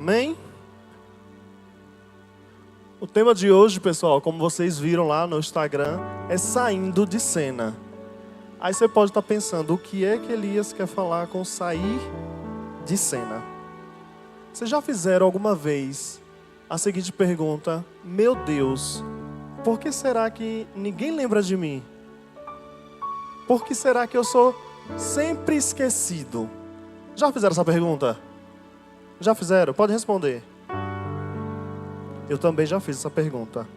Amém? O tema de hoje, pessoal, como vocês viram lá no Instagram, é saindo de cena. Aí você pode estar pensando, o que é que Elias quer falar com sair de cena? Vocês já fizeram alguma vez a seguinte pergunta: meu Deus, por que será que ninguém lembra de mim? Por que será que eu sou sempre esquecido? Já fizeram essa pergunta? Já fizeram? Pode responder. Eu também já fiz essa pergunta.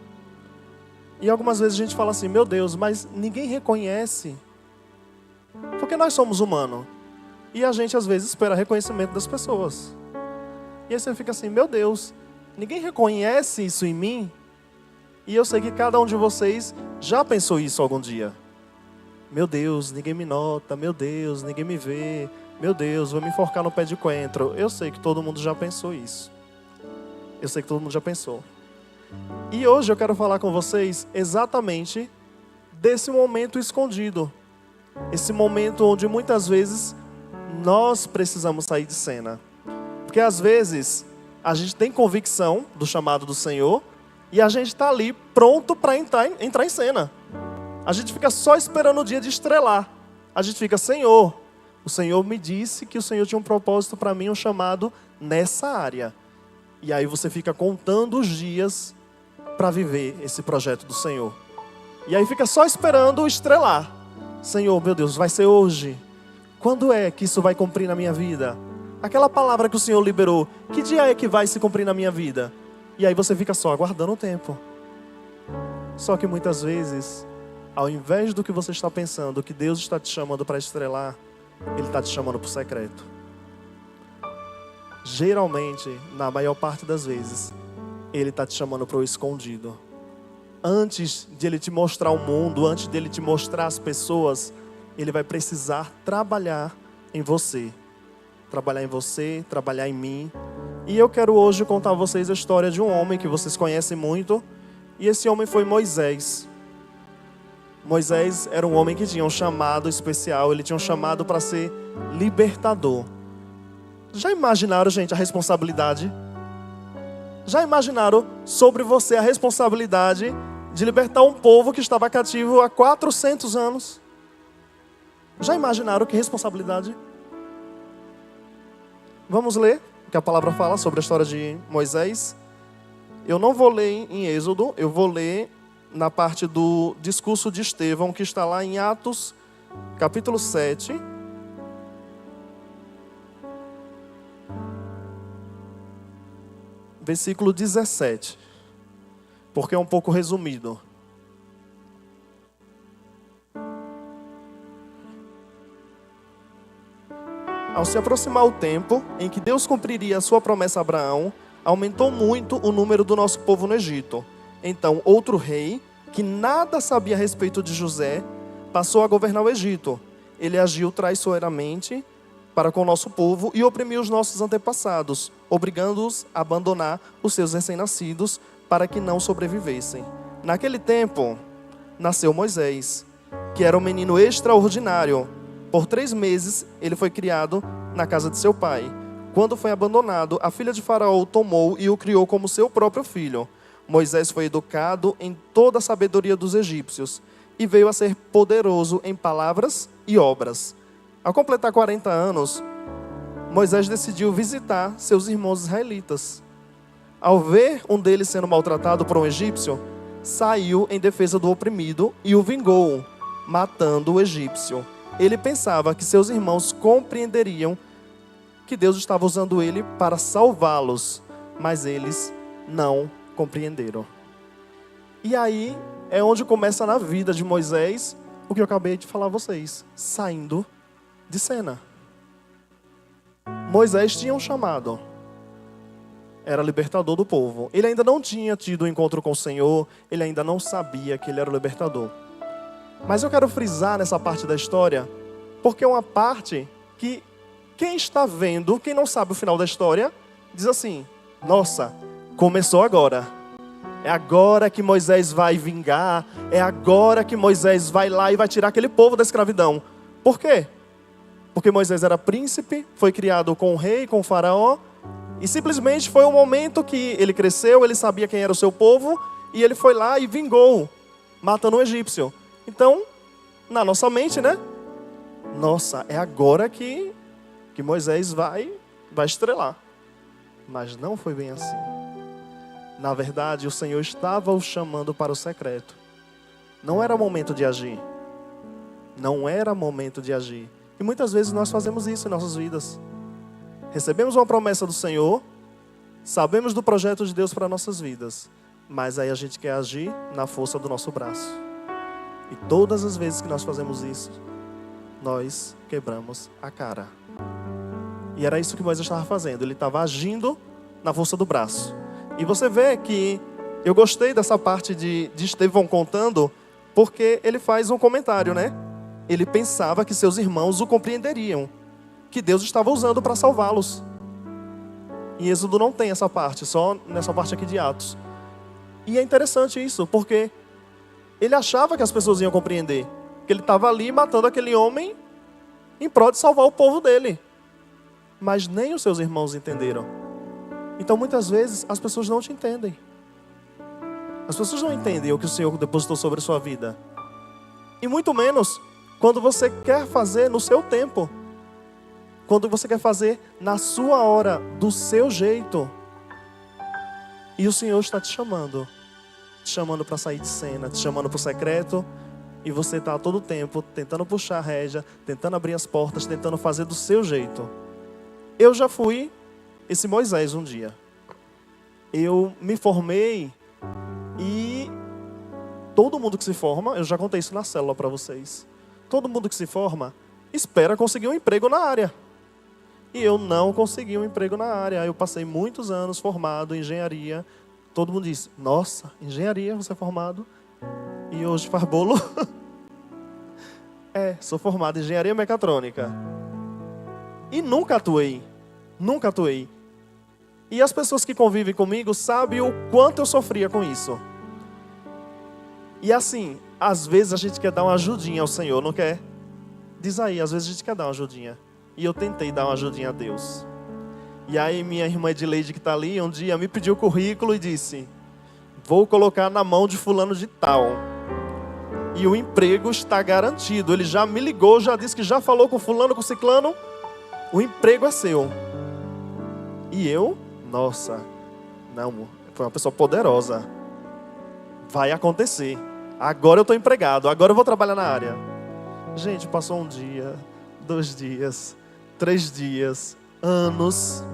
E algumas vezes a gente fala assim, meu Deus, mas ninguém reconhece. Porque nós somos humanos. E a gente às vezes espera reconhecimento das pessoas. E aí você fica assim, meu Deus, ninguém reconhece isso em mim? E eu sei que cada um de vocês já pensou isso algum dia. Meu Deus, ninguém me nota. Meu Deus, ninguém me vê. Meu Deus, vou me enforcar no pé de coentro. Eu sei que todo mundo já pensou isso. Eu sei que todo mundo já pensou. E hoje eu quero falar com vocês exatamente desse momento escondido. Esse momento onde muitas vezes nós precisamos sair de cena. Porque às vezes a gente tem convicção do chamado do Senhor e a gente está ali pronto para entrar em cena. A gente fica só esperando o dia de estrelar. A gente fica, Senhor, o Senhor me disse que o Senhor tinha um propósito para mim, um chamado nessa área. E aí você fica contando os dias para viver esse projeto do Senhor. E aí fica só esperando o estrelar. Senhor, meu Deus, vai ser hoje. Quando é que isso vai cumprir na minha vida? Aquela palavra que o Senhor liberou, que dia é que vai se cumprir na minha vida? E aí você fica só aguardando o tempo. Só que muitas vezes, ao invés do que você está pensando, que Deus está te chamando para estrelar, Ele está te chamando para o secreto. Geralmente, na maior parte das vezes, Ele está te chamando para o escondido. Antes de Ele te mostrar o mundo, antes de Ele te mostrar as pessoas, Ele vai precisar trabalhar em você. Trabalhar em você, trabalhar em mim. E eu quero hoje contar a vocês a história de um homem que vocês conhecem muito. E esse homem foi Moisés. Moisés era um homem que tinha um chamado especial. Ele tinha um chamado para ser libertador. Já imaginaram, gente, a responsabilidade? Já imaginaram sobre você a responsabilidade de libertar um povo que estava cativo há 400 anos? Já imaginaram que responsabilidade? Vamos ler o que a palavra fala sobre a história de Moisés. Eu não vou ler em Êxodo, eu vou ler na parte do discurso de Estevão, que está lá em Atos, capítulo 7. Versículo 17, porque é um pouco resumido. Ao se aproximar o tempo em que Deus cumpriria a sua promessa a Abraão, aumentou muito o número do nosso povo no Egito. Então, outro rei, que nada sabia a respeito de José, passou a governar o Egito. Ele agiu traiçoeiramente para com o nosso povo e oprimiu os nossos antepassados, obrigando-os a abandonar os seus recém-nascidos para que não sobrevivessem. Naquele tempo, nasceu Moisés, que era um menino extraordinário. Por 3 meses, ele foi criado na casa de seu pai. Quando foi abandonado, a filha de Faraó o tomou e o criou como seu próprio filho. Moisés foi educado em toda a sabedoria dos egípcios e veio a ser poderoso em palavras e obras. Ao completar 40 anos, Moisés decidiu visitar seus irmãos israelitas. Ao ver um deles sendo maltratado por um egípcio, saiu em defesa do oprimido e o vingou, matando o egípcio. Ele pensava que seus irmãos compreenderiam que Deus estava usando ele para salvá-los, mas eles não compreenderam. E aí é onde começa na vida de Moisés o que eu acabei de falar a vocês, saindo de cena. Moisés tinha um chamado. Era libertador do povo. Ele ainda não tinha tido um encontro com o Senhor. Ele ainda não sabia que ele era o libertador. Mas eu quero frisar nessa parte da história, porque é uma parte que quem está vendo, quem não sabe o final da história, diz assim, nossa, começou agora. É agora que Moisés vai vingar. É agora que Moisés vai lá e vai tirar aquele povo da escravidão. Por quê? Porque Moisés era príncipe, foi criado com o rei, com o faraó, E simplesmente foi um momento que ele cresceu, ele sabia quem era o seu povo, e ele foi lá e vingou, matando um egípcio. Então, na nossa mente, né? Nossa, é agora que Moisés vai estrelar. Mas não foi bem assim. Na verdade, o Senhor estava o chamando para o secreto. Não era momento de agir. Não era momento de agir. E muitas vezes nós fazemos isso em nossas vidas. Recebemos uma promessa do Senhor, sabemos do projeto de Deus para nossas vidas, mas aí a gente quer agir na força do nosso braço. E todas as vezes que nós fazemos isso, nós quebramos a cara. E era isso que Moisés estava fazendo. Ele estava agindo na força do braço. E você vê que eu gostei dessa parte de Estevão contando, porque ele faz um comentário, né? Ele pensava que seus irmãos o compreenderiam, que Deus estava usando para salvá-los. Em Êxodo não tem essa parte, só nessa parte aqui de Atos. E é interessante isso, porque ele achava que as pessoas iam compreender, que ele estava ali matando aquele homem em prol de salvar o povo dele. Mas nem os seus irmãos entenderam. Então muitas vezes as pessoas não te entendem. As pessoas não entendem o que o Senhor depositou sobre a sua vida. E muito menos quando você quer fazer no seu tempo. Quando você quer fazer na sua hora, do seu jeito. E o Senhor está te chamando para sair de cena, te chamando para o secreto. E você está a todo tempo tentando puxar a rédea, tentando abrir as portas, tentando fazer do seu jeito. Eu já fui esse Moisés um dia. Eu me formei e todo mundo que se forma, eu já contei isso na célula para vocês. Todo mundo que se forma espera conseguir um emprego na área. E eu não consegui um emprego na área. Eu passei muitos anos formado em engenharia. Todo mundo disse, nossa, engenharia, você é formado? E hoje faz bolo? Sou formado em engenharia mecatrônica. E nunca atuei. E as pessoas que convivem comigo sabem o quanto eu sofria com isso. E assim, às vezes a gente quer dar uma ajudinha ao Senhor, não quer? Diz aí, às vezes a gente quer dar uma ajudinha. E eu tentei dar uma ajudinha a Deus. E aí minha irmã Edileide, que está ali, um dia me pediu o currículo e disse, vou colocar na mão de fulano de tal. E o emprego está garantido. Ele já me ligou, já disse que já falou com fulano, com ciclano. O emprego é seu. E eu, nossa, não, foi uma pessoa poderosa. Vai acontecer. Agora eu estou empregado, agora eu vou trabalhar na área. Gente, passou um dia, 2 dias, 3 dias, anos.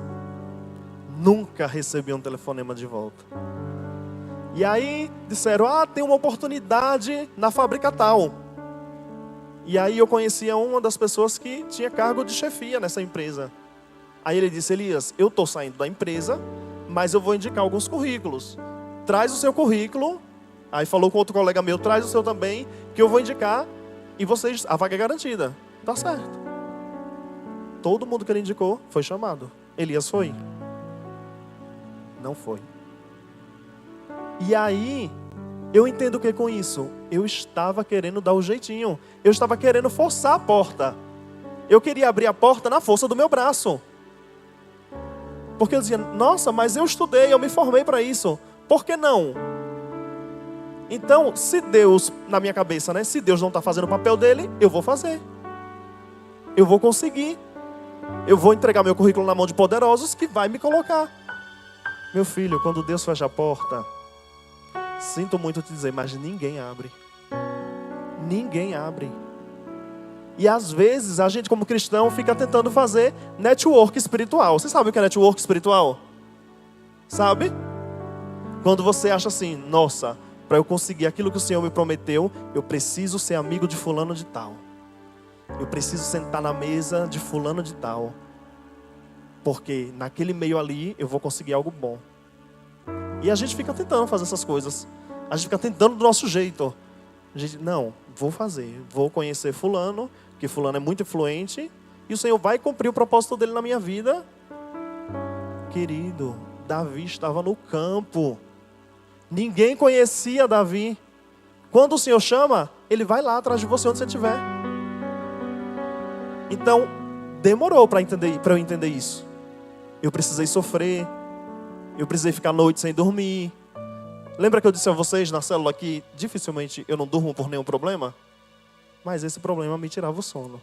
Nunca recebi um telefonema de volta. E aí disseram, tem uma oportunidade na fábrica tal. E aí eu conhecia uma das pessoas que tinha cargo de chefia nessa empresa. Aí ele disse, Elias, eu estou saindo da empresa, mas eu vou indicar alguns currículos. Traz o seu currículo. Aí falou com outro colega meu, traz o seu também, que eu vou indicar. E vocês, a vaga é garantida. Tá certo. Todo mundo que ele indicou foi chamado. Elias foi? Não foi. E aí, eu entendo o que com isso? Eu estava querendo dar o jeitinho. Eu estava querendo forçar a porta. Eu queria abrir a porta na força do meu braço. Porque eu dizia, nossa, mas eu estudei, eu me formei para isso. Por que não? Então, se Deus, na minha cabeça, né? Se Deus não está fazendo o papel dele, eu vou fazer. Eu vou conseguir. Eu vou entregar meu currículo na mão de poderosos que vai me colocar. Meu filho, quando Deus fecha a porta, sinto muito te dizer, mas ninguém abre. Ninguém abre. E às vezes a gente como cristão fica tentando fazer network espiritual. Você sabe o que é network espiritual? Sabe? Quando você acha assim, nossa, para eu conseguir aquilo que o Senhor me prometeu, eu preciso ser amigo de fulano de tal. Eu preciso sentar na mesa de fulano de tal. Porque naquele meio ali eu vou conseguir algo bom. E a gente fica tentando fazer essas coisas. A gente fica tentando do nosso jeito. A gente, não, vou fazer. Vou conhecer fulano, que fulano é muito influente. E o Senhor vai cumprir o propósito dele na minha vida. Querido, Davi estava no campo. Ninguém conhecia Davi. Quando o Senhor chama, Ele vai lá atrás de você onde você estiver. Então, demorou para eu entender isso. eu precisei sofrer, eu precisei ficar noite sem dormir. Lembra que eu disse a vocês na célula que dificilmente eu não durmo por nenhum problema? Mas esse problema me tirava o sono.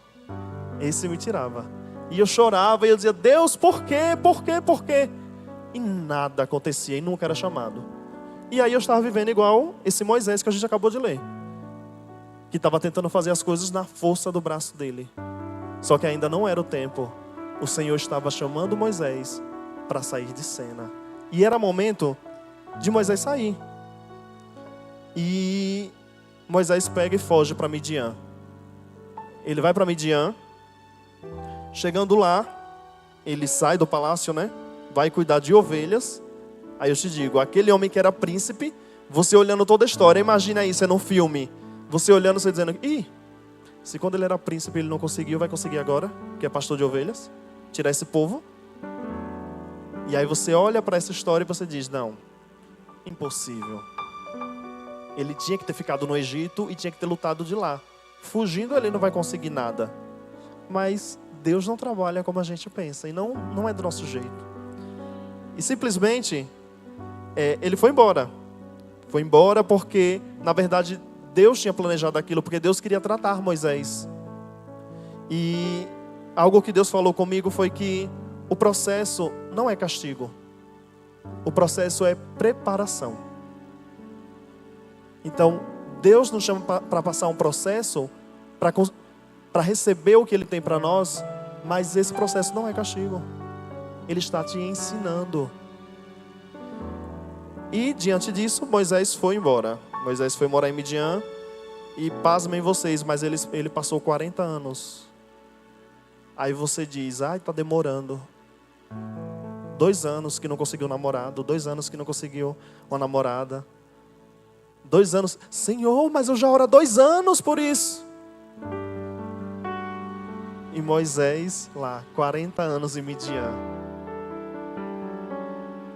Esse me tirava. E eu chorava e eu dizia, Deus, por quê? Por quê? Por quê? E nada acontecia e nunca era chamado. E aí eu estava vivendo igual esse Moisés que a gente acabou de ler. Que estava tentando fazer as coisas na força do braço dele. Só que ainda não era o tempo. O Senhor estava chamando Moisés para sair de cena. E era momento de Moisés sair. E Moisés pega e foge para Midian. Ele vai para Midian. Chegando lá, ele sai do palácio, né? Vai cuidar de ovelhas. Aí eu te digo, aquele homem que era príncipe, você olhando toda a história, imagina isso, é num filme. Você olhando, você dizendo, se quando ele era príncipe ele não conseguiu, vai conseguir agora, que é pastor de ovelhas, tirar esse povo. E aí você olha para essa história e você diz, não, impossível. Ele tinha que ter ficado no Egito e tinha que ter lutado de lá. Fugindo ele não vai conseguir nada. Mas Deus não trabalha como a gente pensa, e não é do nosso jeito. E simplesmente, ele foi embora. Foi embora porque, na verdade, Deus tinha planejado aquilo, porque Deus queria tratar Moisés. E algo que Deus falou comigo foi que o processo não é castigo. O processo é preparação. Então, Deus nos chama para passar um processo, para receber o que Ele tem para nós, mas esse processo não é castigo. Ele está te ensinando. E diante disso, Moisés foi embora. Moisés foi morar em Midian. E pasmem vocês, mas ele passou 40 anos. Aí você diz, está demorando. 2 anos que não conseguiu um namorado. 2 anos que não conseguiu uma namorada. 2 anos. Senhor, mas eu já oro há 2 anos por isso. E Moisés lá, 40 anos em Midian.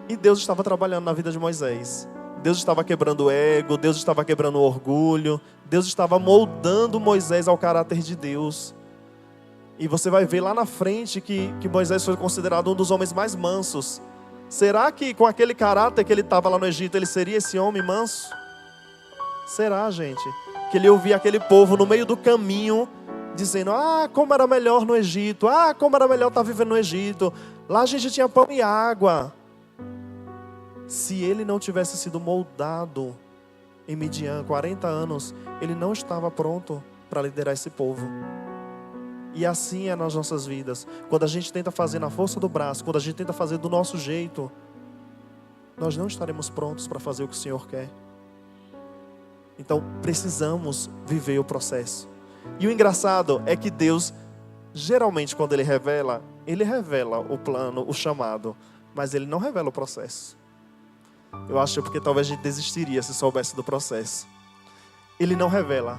E Deus estava trabalhando na vida de Moisés. Deus estava quebrando o ego, Deus estava quebrando o orgulho, Deus estava moldando Moisés ao caráter de Deus. E você vai ver lá na frente que Moisés foi considerado um dos homens mais mansos. Será que com aquele caráter que ele estava lá no Egito, ele seria esse homem manso? Será, gente? Que ele ouvia aquele povo no meio do caminho, dizendo, como era melhor no Egito, como era melhor estar vivendo no Egito. Lá a gente tinha pão e água. Se ele não tivesse sido moldado em Midian, 40 anos, ele não estava pronto para liderar esse povo. E assim é nas nossas vidas. Quando a gente tenta fazer na força do braço, quando a gente tenta fazer do nosso jeito, nós não estaremos prontos para fazer o que o Senhor quer. Então precisamos viver o processo. E o engraçado é que Deus, geralmente quando Ele revela o plano, o chamado, mas Ele não revela o processo. Eu acho porque talvez a gente desistiria se soubesse do processo. Ele não revela.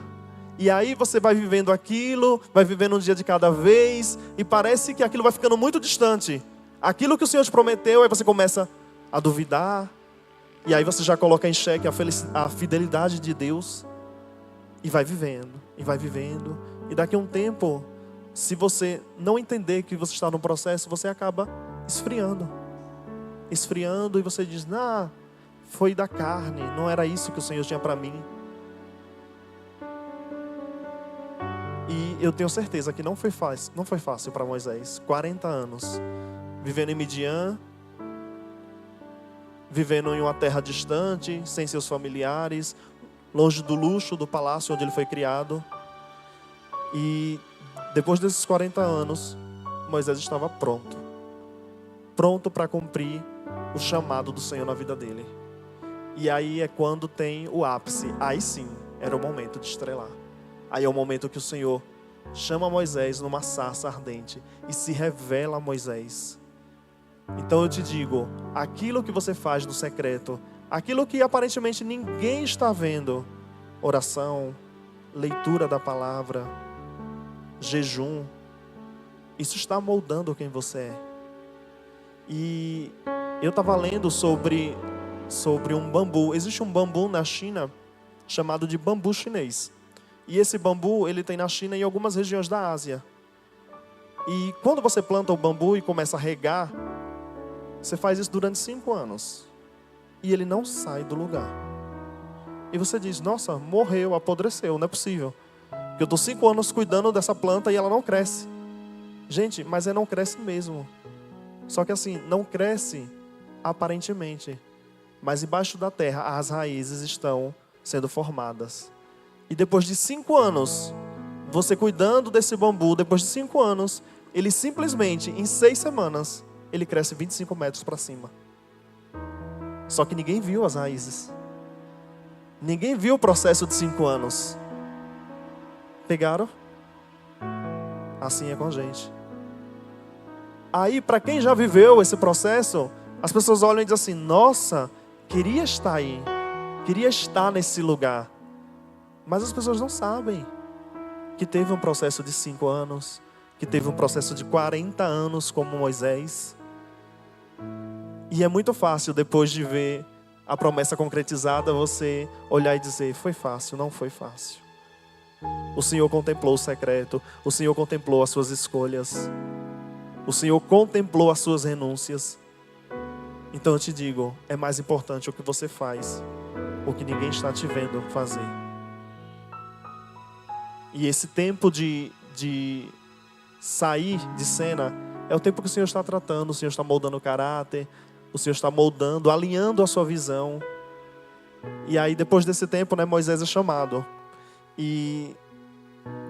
E aí você vai vivendo aquilo, vai vivendo um dia de cada vez, e parece que aquilo vai ficando muito distante. Aquilo que o Senhor te prometeu, aí você começa a duvidar. E aí você já coloca em xeque a fidelidade de Deus. E vai vivendo, e vai vivendo. E daqui a um tempo, se você não entender que você está no processo, você acaba esfriando. Esfriando e você diz, foi da carne, não era isso que o Senhor tinha para mim. E eu tenho certeza que não foi fácil para Moisés. 40 anos, vivendo em Midian, vivendo em uma terra distante, sem seus familiares, longe do luxo do palácio onde ele foi criado. E depois desses 40 anos, Moisés estava pronto para cumprir o chamado do Senhor na vida dele. E aí é quando tem o ápice. Aí sim, era o momento de estrelar. Aí é o momento que o Senhor chama Moisés numa sarça ardente e se revela a Moisés. Então eu te digo, aquilo que você faz no secreto, aquilo que aparentemente ninguém está vendo, oração, leitura da palavra, jejum, isso está moldando quem você é. E eu estava lendo sobre um bambu. Existe um bambu na China chamado de bambu chinês. E esse bambu, ele tem na China e em algumas regiões da Ásia. E quando você planta o bambu e começa a regar, Você faz isso durante 5 anos. E ele não sai do lugar. E você diz, nossa, morreu, apodreceu, não é possível. Eu estou 5 anos cuidando dessa planta e ela não cresce. Gente, mas ela não cresce mesmo. Só que assim, não cresce aparentemente. Mas embaixo da terra, as raízes estão sendo formadas. E depois de 5 anos, você cuidando desse bambu, depois de 5 anos, ele simplesmente, em 6 semanas, ele cresce 25 metros para cima. Só que ninguém viu as raízes. Ninguém viu o processo de 5 anos. Pegaram? Assim é com a gente. Aí, para quem já viveu esse processo, as pessoas olham e dizem assim, nossa, queria estar aí. Queria estar nesse lugar. Mas as pessoas não sabem que teve um processo de 5 anos, que teve um processo de 40 anos como Moisés. E é muito fácil, depois de ver a promessa concretizada, você olhar e dizer, foi fácil, não foi fácil. O Senhor contemplou o secreto, o Senhor contemplou as suas escolhas, o Senhor contemplou as suas renúncias. Então eu te digo, é mais importante o que você faz, o que ninguém está te vendo fazer. E esse tempo de sair de cena é o tempo que o Senhor está tratando, o Senhor está moldando o caráter, o Senhor está moldando, alinhando a sua visão. E aí depois desse tempo, né, Moisés é chamado. E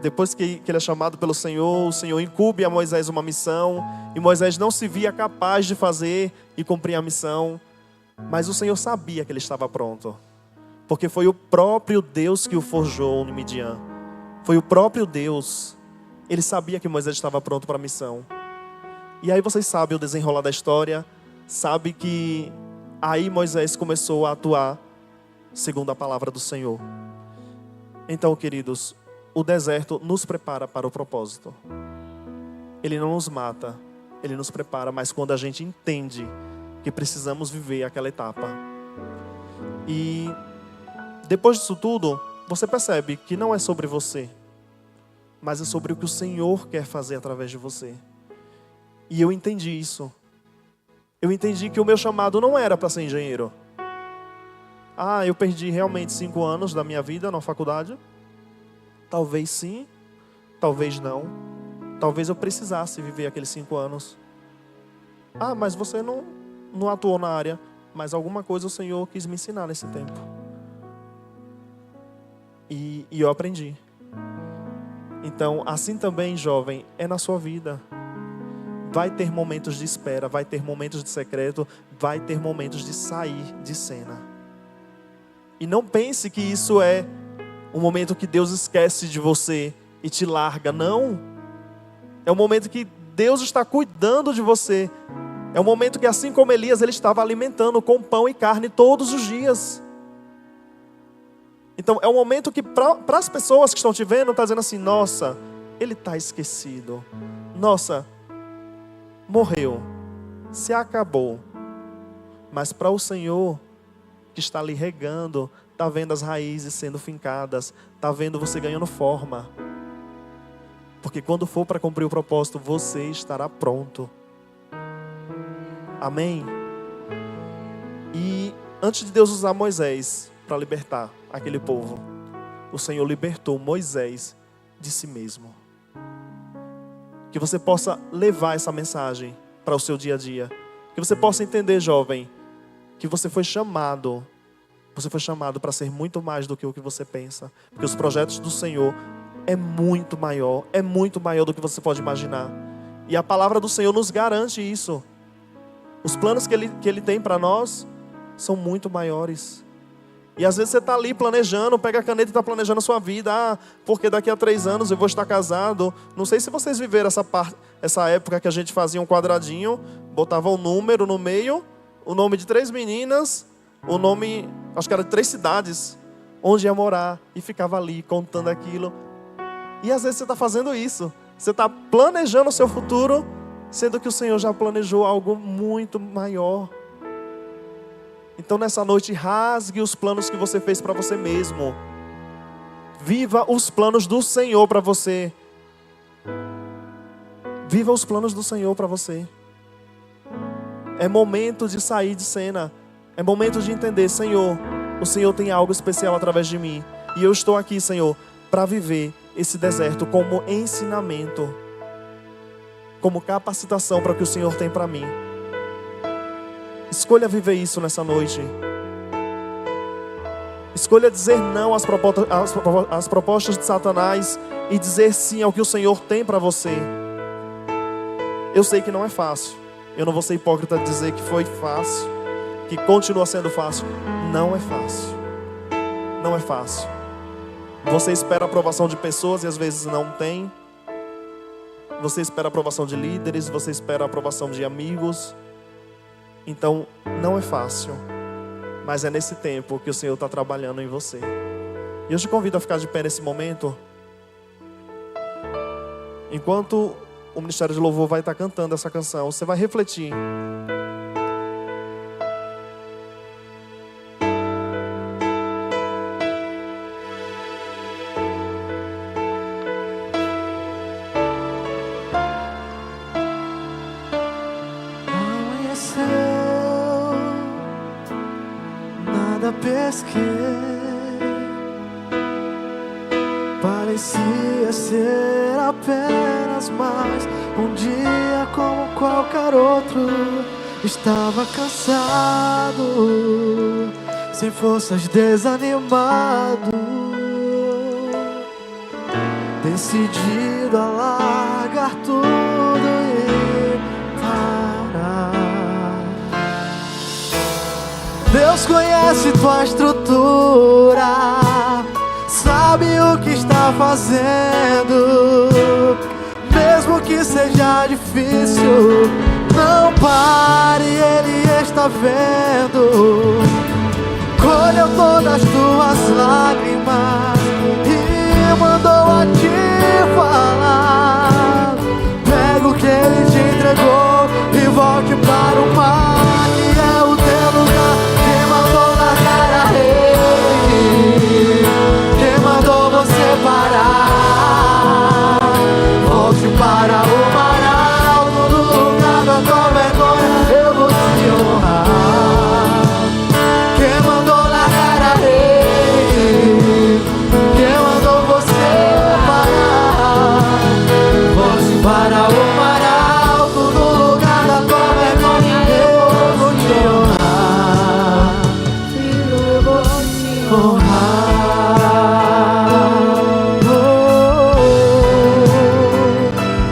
depois que ele é chamado pelo Senhor, o Senhor incumbe a Moisés uma missão. E Moisés não se via capaz de fazer e cumprir a missão. Mas o Senhor sabia que ele estava pronto. Porque foi o próprio Deus que o forjou no Midian. Foi o próprio Deus. Ele sabia que Moisés estava pronto para a missão. E aí vocês sabem o desenrolar da história. Sabe que aí Moisés começou a atuar segundo a palavra do Senhor. Então, queridos, o deserto nos prepara para o propósito. Ele não nos mata, ele nos prepara, mas quando a gente entende que precisamos viver aquela etapa. E depois disso tudo, você percebe que não é sobre você, mas é sobre o que o Senhor quer fazer através de você. E eu entendi isso. Eu entendi que o meu chamado não era para ser engenheiro. Eu perdi realmente 5 anos da minha vida na faculdade. Talvez sim, talvez não. Talvez eu precisasse viver aqueles 5 anos. Mas você não atuou na área. Mas alguma coisa o Senhor quis me ensinar nesse tempo. E eu aprendi. Então, assim também, jovem, é na sua vida. Vai ter momentos de espera, vai ter momentos de secreto, vai ter momentos de sair de cena. E não pense que isso é um momento que Deus esquece de você e te larga. Não. É um momento que Deus está cuidando de você. É um momento que, assim como Elias, ele estava alimentando com pão e carne todos os dias. Então é um momento que para as pessoas que estão te vendo, está dizendo assim, nossa, ele está esquecido. Nossa, morreu, se acabou. Mas para o Senhor que está ali regando, está vendo as raízes sendo fincadas, está vendo você ganhando forma. Porque quando for para cumprir o propósito, você estará pronto. Amém? E antes de Deus usar Moisés para libertar aquele povo, o Senhor libertou Moisés de si mesmo. Que você possa levar essa mensagem para o seu dia a dia. Que você possa entender, jovem, que você foi chamado para ser muito mais do que o que você pensa. Porque os projetos do Senhor é muito maior do que você pode imaginar. E a palavra do Senhor nos garante isso. Os planos que Ele tem para nós são muito maiores. E às vezes você está ali planejando, pega a caneta e está planejando a sua vida. Porque daqui a 3 anos eu vou estar casado. Não sei se vocês viveram essa época que a gente fazia um quadradinho, botava um número no meio, o nome de 3 meninas, o nome, acho que era de 3 cidades, onde ia morar. E ficava ali contando aquilo. E às vezes você está fazendo isso. Você está planejando o seu futuro, sendo que o Senhor já planejou algo muito maior. Então nessa noite, rasgue os planos que você fez para você mesmo. Viva os planos do Senhor para você. Viva os planos do Senhor para você. É momento de sair de cena. É momento de entender, Senhor, o Senhor tem algo especial através de mim. E eu estou aqui, Senhor, para viver esse deserto como ensinamento, como capacitação para o que o Senhor tem para mim. Escolha viver isso nessa noite. Escolha dizer não às propostas de Satanás e dizer sim ao que o Senhor tem para você. Eu sei que não é fácil. Eu não vou ser hipócrita de dizer que foi fácil, que continua sendo fácil. Não é fácil. Não é fácil. Você espera a aprovação de pessoas e às vezes não tem. Você espera a aprovação de líderes, você espera a aprovação de amigos. Então, não é fácil. Mas é nesse tempo que o Senhor está trabalhando em você. E eu te convido a ficar de pé nesse momento. Enquanto o Ministério de Louvor vai estar cantando essa canção, você vai refletir. Amanheceu, nada pesquei. Parecia ser apenas mais um dia como qualquer outro. Estava cansado, sem forças, desanimado, decidido a largar tudo e parar. Deus conhece tua estrutura, sabe o que está fazendo. Mesmo que seja difícil, não pare, Ele está vendo. Colheu todas as tuas lágrimas e mandou a te falar. Pega o que Ele te entregou e volte para o mar, que é o teu lugar. Quem mandou largar a rede, quem mandou você parar? Volte para o mar alto, no lugar da tua vergonha, eu vou te honrar. Quem mandou largar a rede, quem mandou você parar? Volte para o mar alto, no lugar da tua vergonha, eu vou te honrar. Filho, eu vou te honrar.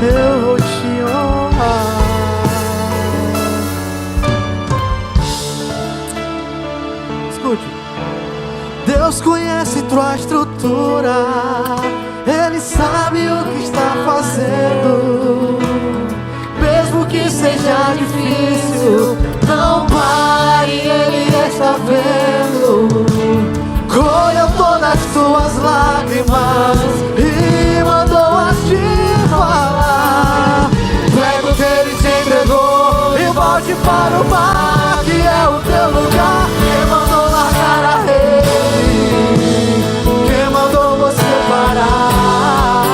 Eu vou te honrar. Escute. Deus conhece tua estrutura, Ele sabe o que está fazendo. Mesmo que seja difícil, não pare, Ele está vendo. Colheu todas as tuas lágrimas e mandou a te falar. Pega o que Ele te entregou e volte para o mar, que é o teu lugar. Quem mandou largar a rede, quem mandou você parar?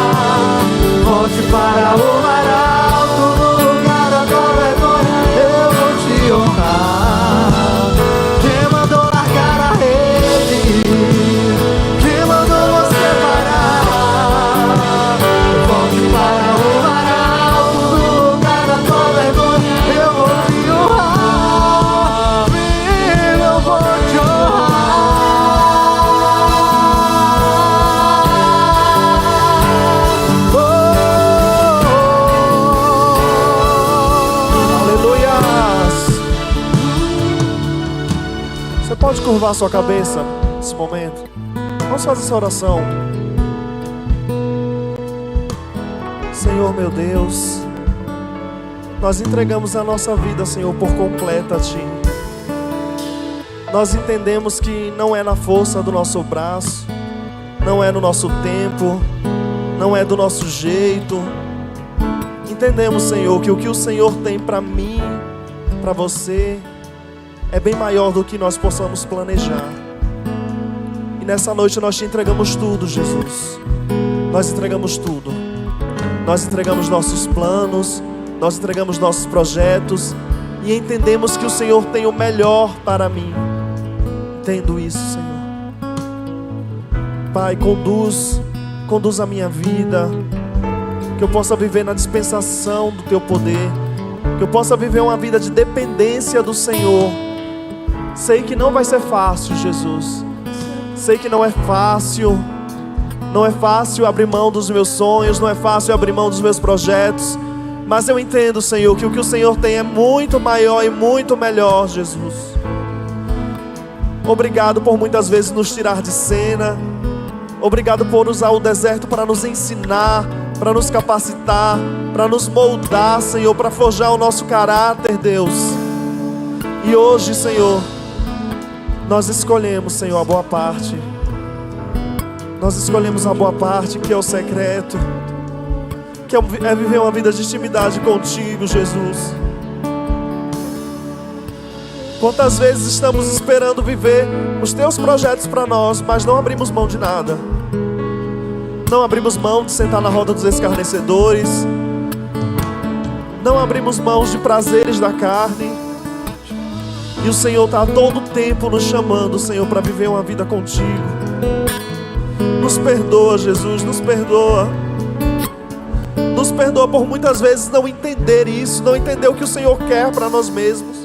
Volte para o mar alto, no lugar da tua vergonha, eu vou te honrar. Quem mandou largar a rede, quem mandou você parar? Volte para o mar alto, no lugar da tua vergonha, eu vou te honrar. Filho, eu vou te honrar. Aleluias. Você pode curvar sua cabeça nesse momento. Vamos fazer essa oração. Senhor meu Deus, nós entregamos a nossa vida, Senhor, por completa a Ti. Nós entendemos que não é na força do nosso braço, não é no nosso tempo, não é do nosso jeito. Entendemos, Senhor, que o que o Senhor tem para mim, para você, é bem maior do que nós possamos planejar. E nessa noite nós te entregamos tudo, Jesus. Nós entregamos tudo. Nós entregamos nossos planos, nós entregamos nossos projetos e entendemos que o Senhor tem o melhor para mim. Entendo isso, Senhor. Pai, conduz a minha vida, que eu possa viver na dispensação do Teu poder, que eu possa viver uma vida de dependência do Senhor. Sei que não vai ser fácil, Jesus. Sei que não é fácil. Não é fácil abrir mão dos meus sonhos, não é fácil abrir mão dos meus projetos. Mas eu entendo, Senhor, que o Senhor tem é muito maior e muito melhor, Jesus. Obrigado por muitas vezes nos tirar de cena. Obrigado por usar o deserto para nos ensinar, para nos capacitar, para nos moldar, Senhor, para forjar o nosso caráter, Deus. E hoje, Senhor, nós escolhemos, Senhor, a boa parte. Nós escolhemos a boa parte, que é o secreto, que é viver uma vida de intimidade contigo, Jesus. Quantas vezes estamos esperando viver os teus projetos para nós, mas não abrimos mão de nada. Não abrimos mão de sentar na roda dos escarnecedores. Não abrimos mão de prazeres da carne. E o Senhor está a todo tempo nos chamando, Senhor, para viver uma vida contigo. Nos perdoa, Jesus, nos perdoa. Nos perdoa por muitas vezes não entender isso, não entender o que o Senhor quer para nós mesmos.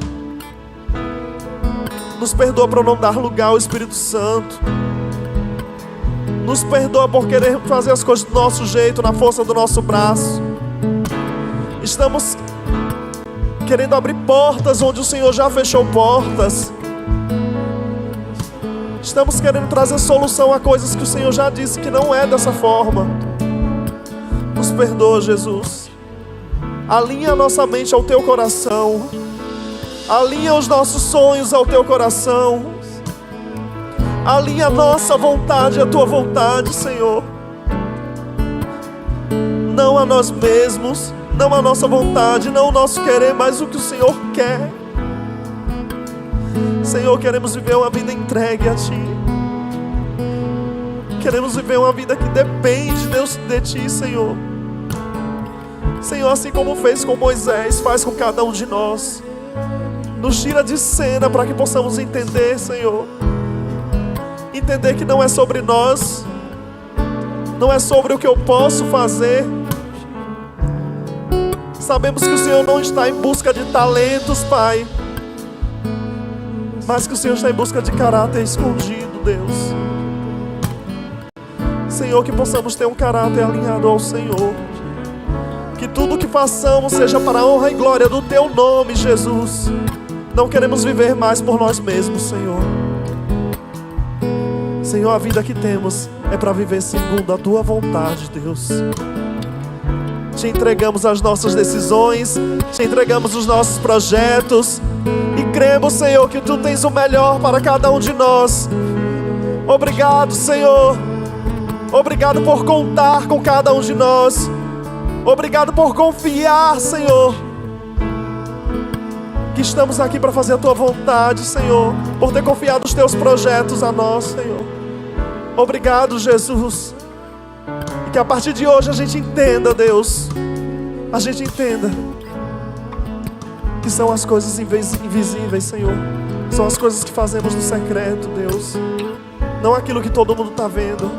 Nos perdoa por não dar lugar ao Espírito Santo. Nos perdoa por querer fazer as coisas do nosso jeito, na força do nosso braço. Estamos querendo abrir portas onde o Senhor já fechou portas. Estamos querendo trazer solução a coisas que o Senhor já disse que não é dessa forma. Nos perdoa, Jesus. Alinha a nossa mente ao Teu coração. Alinha os nossos sonhos ao Teu coração. Alinha a nossa vontade à Tua vontade, Senhor. Não a nós mesmos, não a nossa vontade, não o nosso querer, mas o que o Senhor quer. Senhor, queremos viver uma vida entregue a Ti. Queremos viver uma vida que depende, Deus, de Ti, Senhor. Senhor, assim como fez com Moisés, faz com cada um de nós. Nos tira de cena para que possamos entender, Senhor. Entender que não é sobre nós, não é sobre o que eu posso fazer. Sabemos que o Senhor não está em busca de talentos, Pai, mas que o Senhor está em busca de caráter escondido, Deus. Senhor, que possamos ter um caráter alinhado ao Senhor. Que tudo que façamos seja para a honra e glória do Teu nome, Jesus. Não queremos viver mais por nós mesmos, Senhor. Senhor, a vida que temos é para viver segundo a Tua vontade, Deus. Te entregamos as nossas decisões, Te entregamos os nossos projetos e cremos, Senhor, que Tu tens o melhor para cada um de nós. Obrigado, Senhor. Obrigado por contar com cada um de nós. Obrigado por confiar, Senhor, que estamos aqui para fazer a Tua vontade, Senhor. Por ter confiado os Teus projetos a nós, Senhor. Obrigado, Jesus. E que a partir de hoje a gente entenda, Deus, a gente entenda que são as coisas invisíveis, Senhor. São as coisas que fazemos no secreto, Deus. Não aquilo que todo mundo está vendo.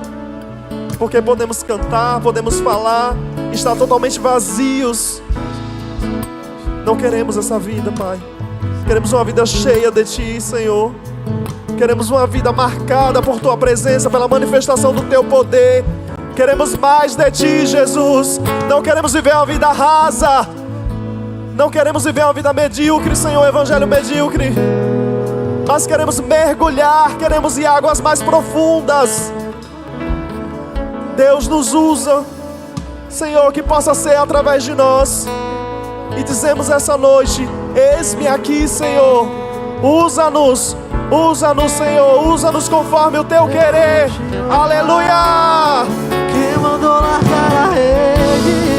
Porque podemos cantar, podemos falar, estar totalmente vazios. Não queremos essa vida, Pai. Queremos uma vida cheia de Ti, Senhor. Queremos uma vida marcada por Tua presença, pela manifestação do Teu poder. Queremos mais de Ti, Jesus. Não queremos viver uma vida rasa. Não queremos viver uma vida medíocre, Senhor, evangelho medíocre. Mas queremos mergulhar, queremos ir águas mais profundas. Deus nos usa, Senhor, que possa ser através de nós. E dizemos essa noite: eis-me aqui, Senhor. Usa-nos, Senhor. Usa-nos conforme o Teu querer. Aleluia! Quem mandou largar a rede